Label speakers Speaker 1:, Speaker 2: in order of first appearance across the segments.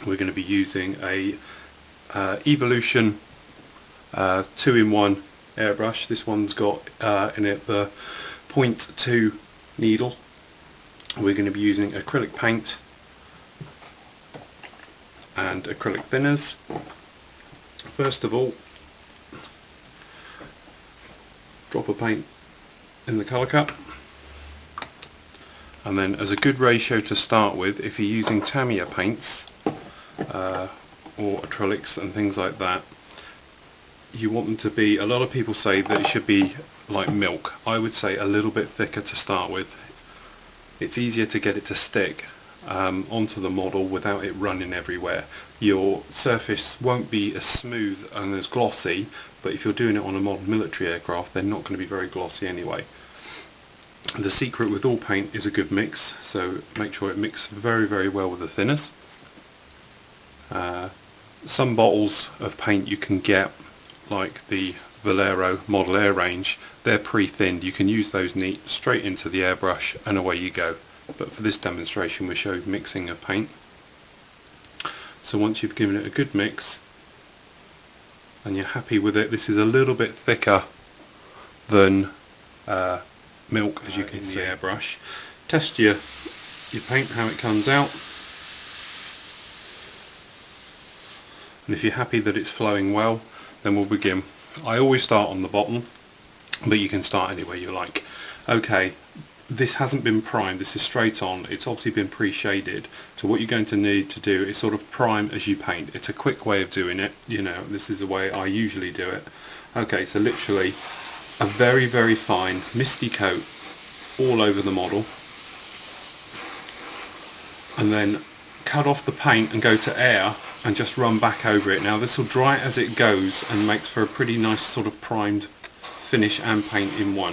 Speaker 1: we're going to be using a Evolution 2-in-1 airbrush. This one's got in it the 0.2 needle. We're going to be using acrylic paint and acrylic thinners. First of all, drop of paint in the colour cup, and then as a good ratio to start with, if you're using Tamiya paints or acrylics and things like that, you want them to be, a lot of people say that it should be like milk. I would say a little bit thicker to start with. It's easier to get it to stick onto the model without it running everywhere. Your surface won't be as smooth and as glossy, but if you're doing it on a modern military aircraft, they're not going to be very glossy anyway. The secret with all paint is a good mix, so make sure it mixes very, very well with the thinners. Some bottles of paint you can get, like the Valero Model Air range, they're pre-thinned. You can use those neat straight into the airbrush and away you go. But for this demonstration we showed mixing of paint. So once you've given it a good mix and you're happy with it, this is a little bit thicker than milk, as you can see. Airbrush. Test your paint, how it comes out, and if you're happy that it's flowing well, then we'll begin. I always start on the bottom, but you can start anywhere you like. Okay, this hasn't been primed, this is straight on. It's obviously been pre-shaded, so what you're going to need to do is sort of prime as you paint. It's a quick way of doing it, you know, this is the way I usually do it. Okay, so literally a very, very fine misty coat all over the model, and then cut off the paint and go to air and just run back over it. Now this will dry as it goes and makes for a pretty nice sort of primed finish and paint in one.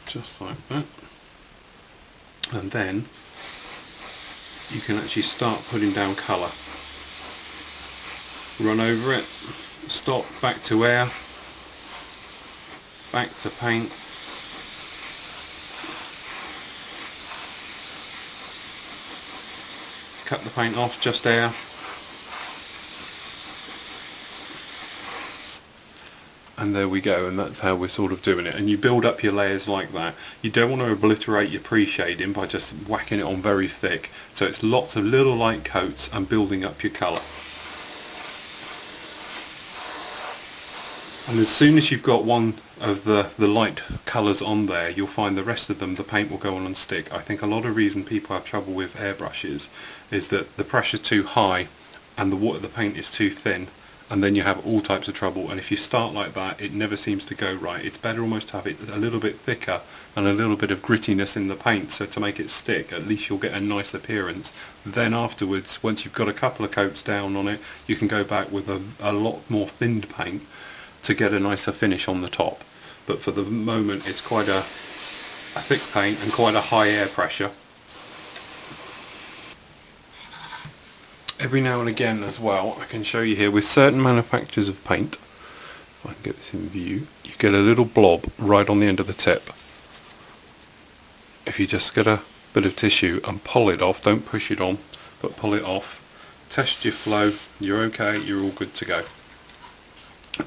Speaker 1: Just like that. And then you can actually start putting down colour. Run over it, stop, back to air, back to paint, cut the paint off, just air, and there we go. And that's how we're sort of doing it, and you build up your layers like that. You don't want to obliterate your pre-shading by just whacking it on very thick, so it's lots of little light coats and building up your colour. And as soon as you've got one of the light colours on there, you'll find the rest of them, the paint will go on and stick. I think a lot of reason people have trouble with airbrushes is that the pressure's too high and the paint is too thin, and then you have all types of trouble. And if you start like that, it never seems to go right. It's better almost to have it a little bit thicker and a little bit of grittiness in the paint, so to make it stick, at least you'll get a nice appearance. Then afterwards, once you've got a couple of coats down on it, you can go back with a lot more thinned paint to get a nicer finish on the top. But for the moment it's quite a thick paint and quite a high air pressure. Every now and again as well, I can show you here, with certain manufacturers of paint, if I can get this in view, you get a little blob right on the end of the tip. If you just get a bit of tissue and pull it off, don't push it on, but pull it off, test your flow, you're okay, you're all good to go.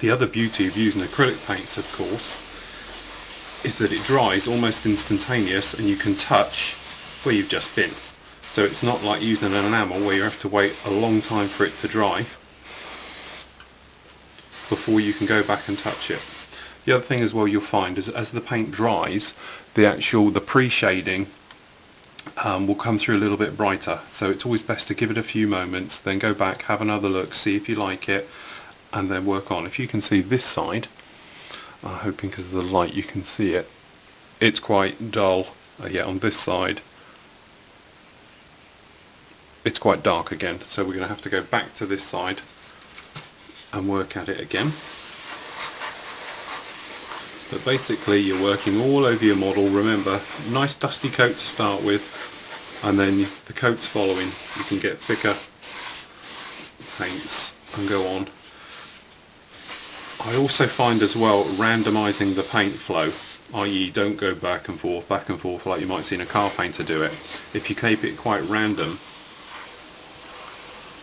Speaker 1: The other beauty of using acrylic paints, of course, is that it dries almost instantaneous and you can touch where you've just been. So it's not like using an enamel where you have to wait a long time for it to dry before you can go back and touch it. The other thing as well you'll find is as the paint dries, the pre-shading will come through a little bit brighter. So it's always best to give it a few moments, then go back, have another look, see if you like it, and then work on. If you can see this side, I'm hoping because of the light you can see it, it's quite dull. Yeah, on this side it's quite dark again, so we're going to have to go back to this side and work at it again. But basically you're working all over your model. Remember, nice dusty coat to start with, and then the coats following. You can get thicker paints and go on. I also find as well randomising the paint flow. i.e. don't go back and forth like you might see in a car painter do it. If you keep it quite random,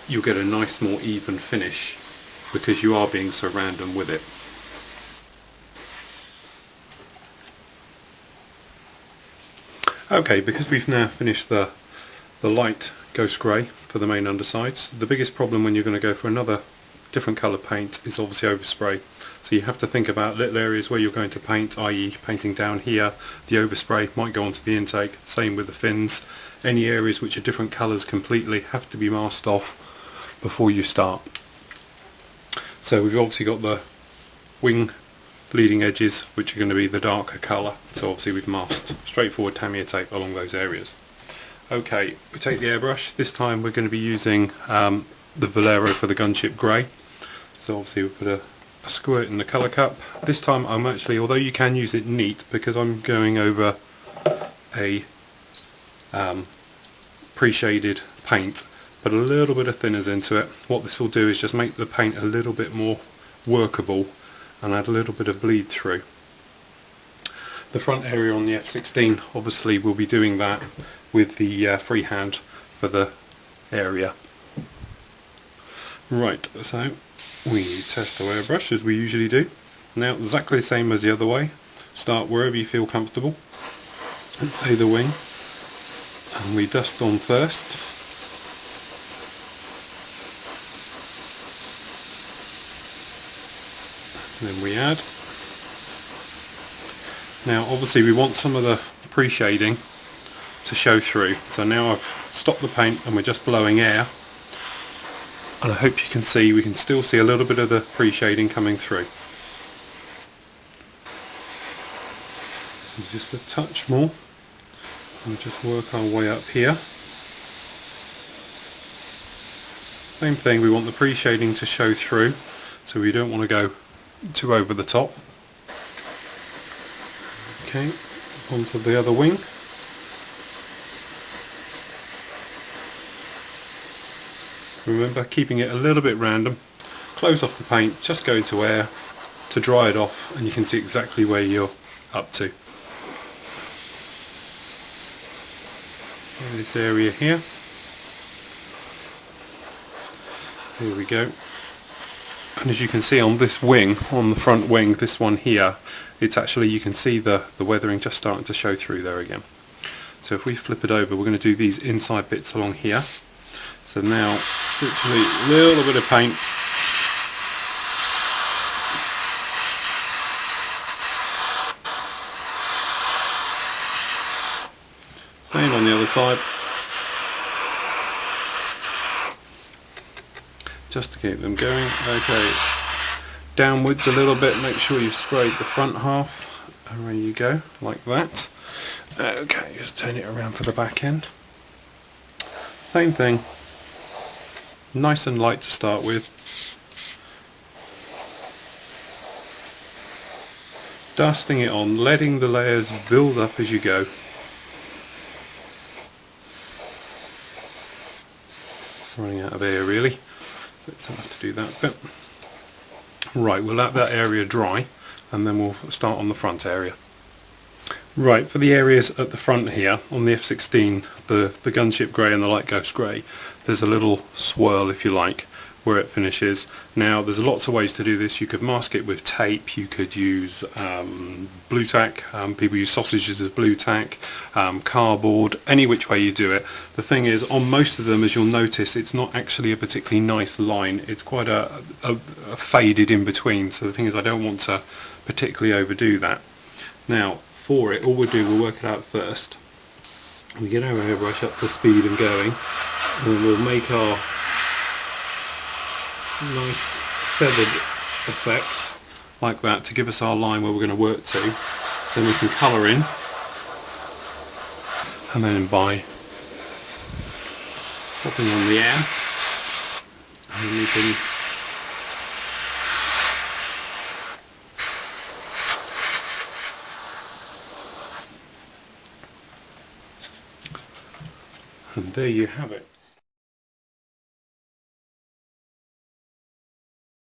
Speaker 1: you'll get a nice more even finish because you are being so random with it. Okay, because we've now finished the light ghost grey for the main undersides, the biggest problem when you're going to go for another different colour paint is obviously overspray. So you have to think about little areas where you're going to paint, i.e. painting down here, the overspray might go onto the intake, same with the fins. Any areas which are different colours completely have to be masked off before you start. So we've obviously got the wing leading edges which are going to be the darker colour, so obviously we've masked straightforward Tamiya tape along those areas. Okay, we take the airbrush. This time we're going to be using the Valero for the gunship grey. So obviously we put a squirt in the colour cup. This time I'm actually, although you can use it neat, because I'm going over a pre-shaded paint, put a little bit of thinners into it. What this will do is just make the paint a little bit more workable and add a little bit of bleed through. The front area on the F16, obviously we'll be doing that with the freehand for the area. Right, so we test our airbrush as we usually do. Now exactly the same as the other way. Start wherever you feel comfortable. Let's say the wing, and we dust on first. And then we add. Now obviously we want some of the pre-shading to show through. So now I've stopped the paint and we're just blowing air. And I hope you can see, we can still see a little bit of the pre-shading coming through. So just a touch more. We'll just work our way up here. Same thing, we want the pre-shading to show through, so we don't want to go too over the top. Okay, onto the other wing. Remember, keeping it a little bit random. Close off the paint, just go into air to dry it off, and you can see exactly where you're up to. In this area here. Here we go. And as you can see on this wing, on the front wing, this one here, it's actually, you can see the weathering just starting to show through there again. So if we flip it over, we're going to do these inside bits along here. So now, literally a little bit of paint. Same on the other side. Just to keep them going. Okay, downwards a little bit, make sure you've sprayed the front half. And there you go, like that. Okay, just turn it around for the back end. Same thing. Nice and light to start with. Dusting it on, letting the layers build up as you go. Running out of air really. Let's have to do that bit. Right, we'll let that area dry and then we'll start on the front area. Right, for the areas at the front here, on the F16, the gunship grey and the light ghost grey, there's a little swirl, if you like, where it finishes. Now, there's lots of ways to do this. You could mask it with tape, you could use blue tack, people use sausages as blue tack, cardboard, any which way you do it. The thing is, on most of them, as you'll notice, it's not actually a particularly nice line. It's quite a faded in between, so the thing is, I don't want to particularly overdo that. Now, for it, all we'll work it out first. We get our airbrush up to speed and going, and then we'll make our nice feathered effect like that to give us our line where we're going to work to. Then we can colour in, and then by popping on the air, and then we can and there you have it.